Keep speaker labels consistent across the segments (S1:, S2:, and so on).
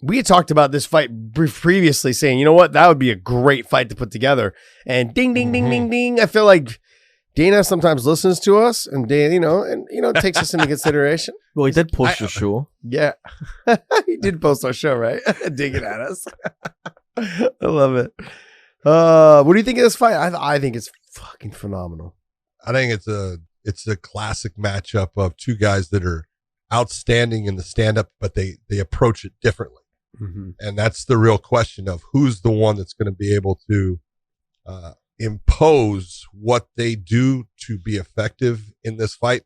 S1: we had talked about this fight previously, saying, you know what, that would be a great fight to put together. And ding, ding, ding, ding, ding. I feel like Dana sometimes listens to us, and Dana, takes us into consideration.
S2: Well, he did post your show.
S1: Yeah, he did post our show, right? Digging at us. I love it. What do you think of this fight? I think it's fucking phenomenal.
S3: I think it's a classic matchup of two guys that are outstanding in the stand-up, but they approach it differently.
S1: Mm-hmm.
S3: And that's the real question of who's the one that's going to be able to impose what they do to be effective in this fight.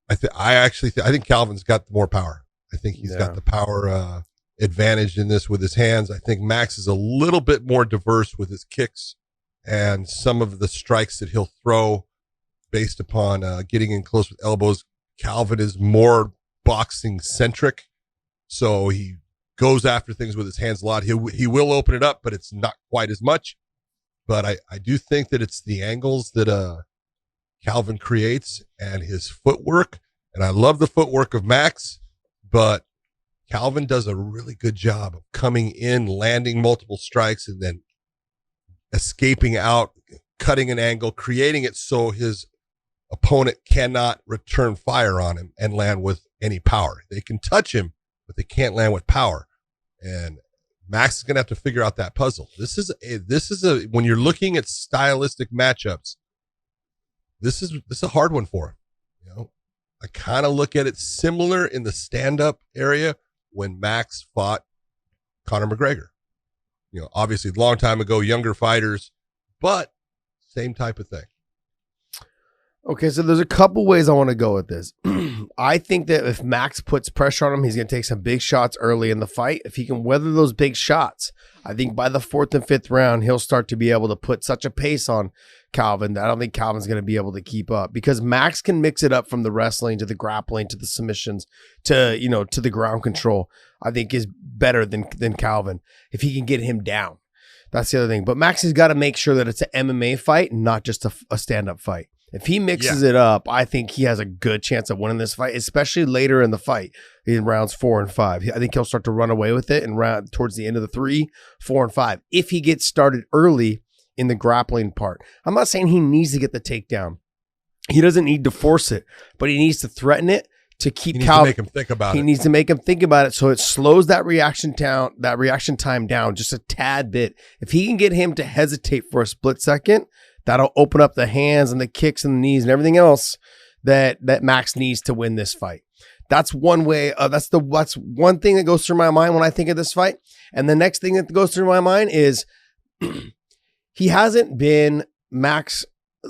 S3: I think Calvin's got more power. I think he's got the power advantage in this with his hands. I think Max is a little bit more diverse with his kicks and some of the strikes that he'll throw based upon getting in close with elbows. Calvin is more boxing centric, so he goes after things with his hands a lot. He will open it up, but it's not quite as much. But I do think that it's the angles that Calvin creates and his footwork. And I love the footwork of Max, but Calvin does a really good job of coming in, landing multiple strikes, and then escaping out, cutting an angle, creating it so his opponent cannot return fire on him and land with any power. They can touch him, but they can't land with power. And Max is going to have to figure out that puzzle. This is when you're looking at stylistic matchups, this is a hard one for him. I kind of look at it similar in the stand-up area when Max fought Conor McGregor. Obviously a long time ago, younger fighters, but same type of thing.
S1: Okay, so there's a couple ways I want to go with this. I think that if Max puts pressure on him, he's going to take some big shots early in the fight. If he can weather those big shots, I think by the 4th and 5th round, he'll start to be able to put such a pace on Calvin that I don't think Calvin's going to be able to keep up, because Max can mix it up from the wrestling to the grappling to the submissions to the ground control. I think is better than Calvin if he can get him down. That's the other thing. But Max has got to make sure that it's an MMA fight, not just a stand-up fight. If he mixes it up, I think he has a good chance of winning this fight, especially later in the fight in rounds 4 and 5. I think he'll start to run away with it towards the end of the 3, 4, and 5. If he gets started early in the grappling part. I'm not saying he needs to get the takedown. He doesn't need to force it, but he needs to threaten it to keep Calvin.
S3: Make him think about it.
S1: He needs to make him think about it so it slows that reaction time down just a tad bit. If he can get him to hesitate for a split second, that'll open up the hands and the kicks and the knees and everything else that Max needs to win this fight. That's one way. That's one thing that goes through my mind when I think of this fight. And the next thing that goes through my mind is he hasn't been Max.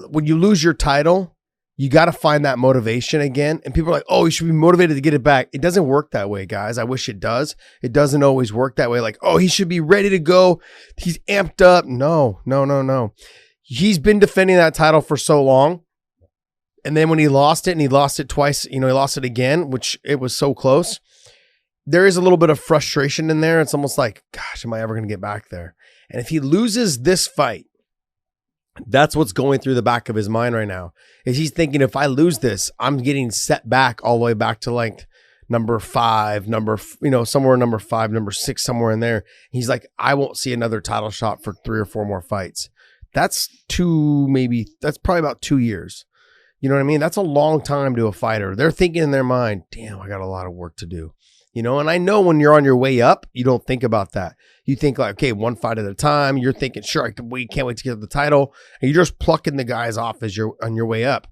S1: When you lose your title, you got to find that motivation again. And people are like, oh, you should be motivated to get it back. It doesn't work that way, guys. I wish it does. It doesn't always work that way. Like, oh, he should be ready to go. He's amped up. No. He's been defending that title for so long. And then when he lost it, and he lost it twice, he lost it again, which it was so close. There is a little bit of frustration in there. It's almost like, gosh, am I ever going to get back there? And if he loses this fight, that's what's going through the back of his mind right now. Is he's thinking, if I lose this, I'm getting set back all the way back to like number 5, somewhere number 5, number 6, somewhere in there. He's like, I won't see another title shot for 3 or 4 more fights. That's probably about 2 years. You know what I mean? That's a long time to a fighter. They're thinking in their mind, damn, I got a lot of work to do. And I know when you're on your way up, you don't think about that. You think like, okay, one fight at a time. You're thinking, sure, can't wait to get the title. And you're just plucking the guys off as you're on your way up.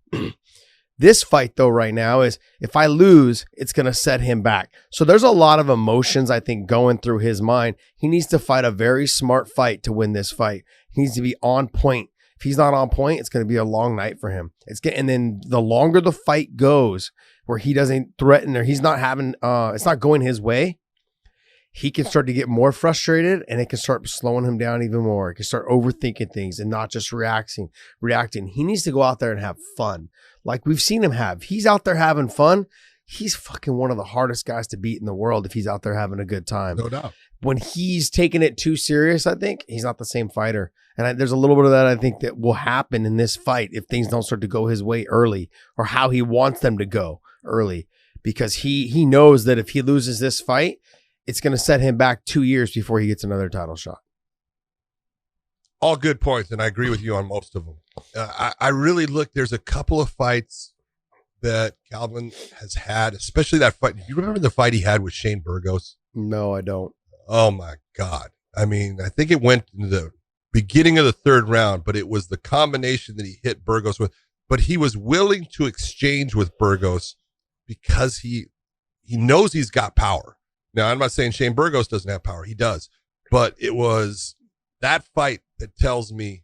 S1: This fight, though, right now is if I lose, it's going to set him back. So there's a lot of emotions, I think, going through his mind. He needs to fight a very smart fight to win this fight. He needs to be on point. If he's not on point, it's going to be a long night for him. And then the longer the fight goes, where he doesn't threaten or he's not having, it's not going his way, he can start to get more frustrated, and it can start slowing him down even more. He can start overthinking things and not just reacting. He needs to go out there and have fun, like we've seen him have. He's out there having fun. He's fucking one of the hardest guys to beat in the world if he's out there having a good time.
S3: No doubt.
S1: When he's taking it too serious, I think he's not the same fighter. And there's a little bit of that I think that will happen in this fight if things don't start to go his way early, or how he wants them to go early, because he knows that if he loses this fight, it's going to set him back 2 years before he gets another title shot.
S3: All good points, and I agree with you on most of them. I really look, there's a couple of fights that Calvin has had, especially that fight. Do you remember the fight he had with Shane Burgos?
S1: No, I don't.
S3: Oh, my God. I mean, I think it went into the beginning of the third round, but it was the combination that he hit Burgos with. But he was willing to exchange with Burgos because he knows he's got power. Now, I'm not saying Shane Burgos doesn't have power. He does. But it was that fight that tells me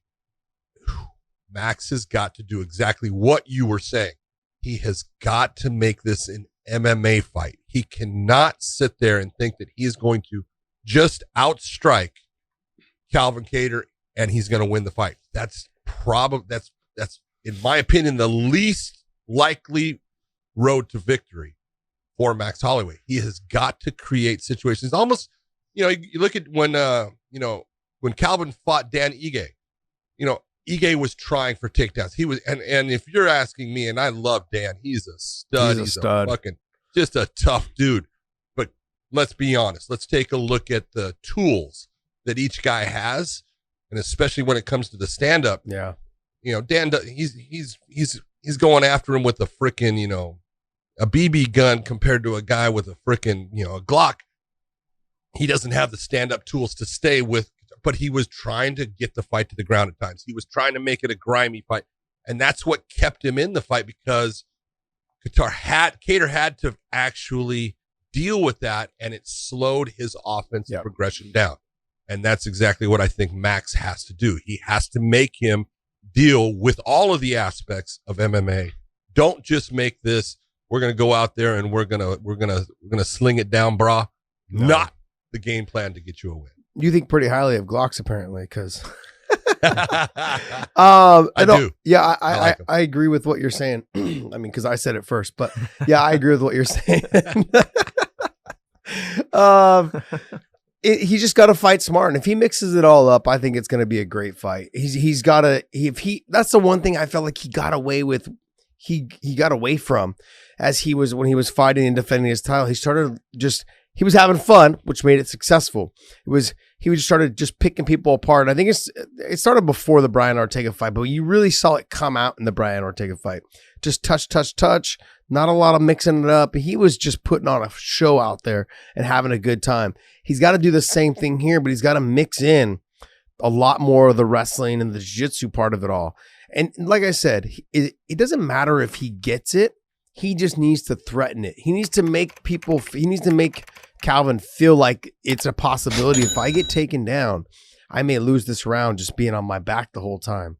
S3: Max has got to do exactly what you were saying. He has got to make this an MMA fight. He cannot sit there and think that he is going to just outstrike Calvin Kattar and he's going to win the fight. That's in my opinion the least likely road to victory for Max Holloway. He has got to create situations. Almost, you look at when Calvin fought Dan Ige, Ige was trying for takedowns. He was, and if you're asking me, and I love Dan, he's a stud. He's a fucking, just a tough dude. But let's be honest. Let's take a look at the tools that each guy has, and especially when it comes to the stand-up.
S1: Yeah.
S3: Dan, he's going after him with a freaking, a BB gun compared to a guy with a freaking, a Glock. He doesn't have the stand-up tools to stay with, but he was trying to get the fight to the ground at times. He was trying to make it a grimy fight. And that's what kept him in the fight, because Kattar had to actually deal with that, and it slowed his offensive progression down. And that's exactly what I think Max has to do. He has to make him deal with all of the aspects of MMA. Don't just make this, we're going to go out there and we're going to sling it down, brah. No. Not the game plan to get you a win.
S1: You think pretty highly of Glocks, apparently, because I do. Yeah, I agree with what you're saying. I mean, because I said it first, but yeah, I agree with what you're saying. He just got to fight smart, and if he mixes it all up, I think it's going to be a great fight. He's got to. That's the one thing I felt like he got away with. He got away from as when he was fighting and defending his title. He was having fun, which made it successful. He just started just picking people apart. I think it started before the Brian Ortega fight, but you really saw it come out in the Brian Ortega fight. Just touch, not a lot of mixing it up. He was just putting on a show out there and having a good time. He's got to do the same thing here, but he's got to mix in a lot more of the wrestling and the jiu-jitsu part of it all. And like I said, it doesn't matter if he gets it. He just needs to threaten it. He needs to make Calvin feel like it's a possibility. If I get taken down, I may lose this round just being on my back the whole time.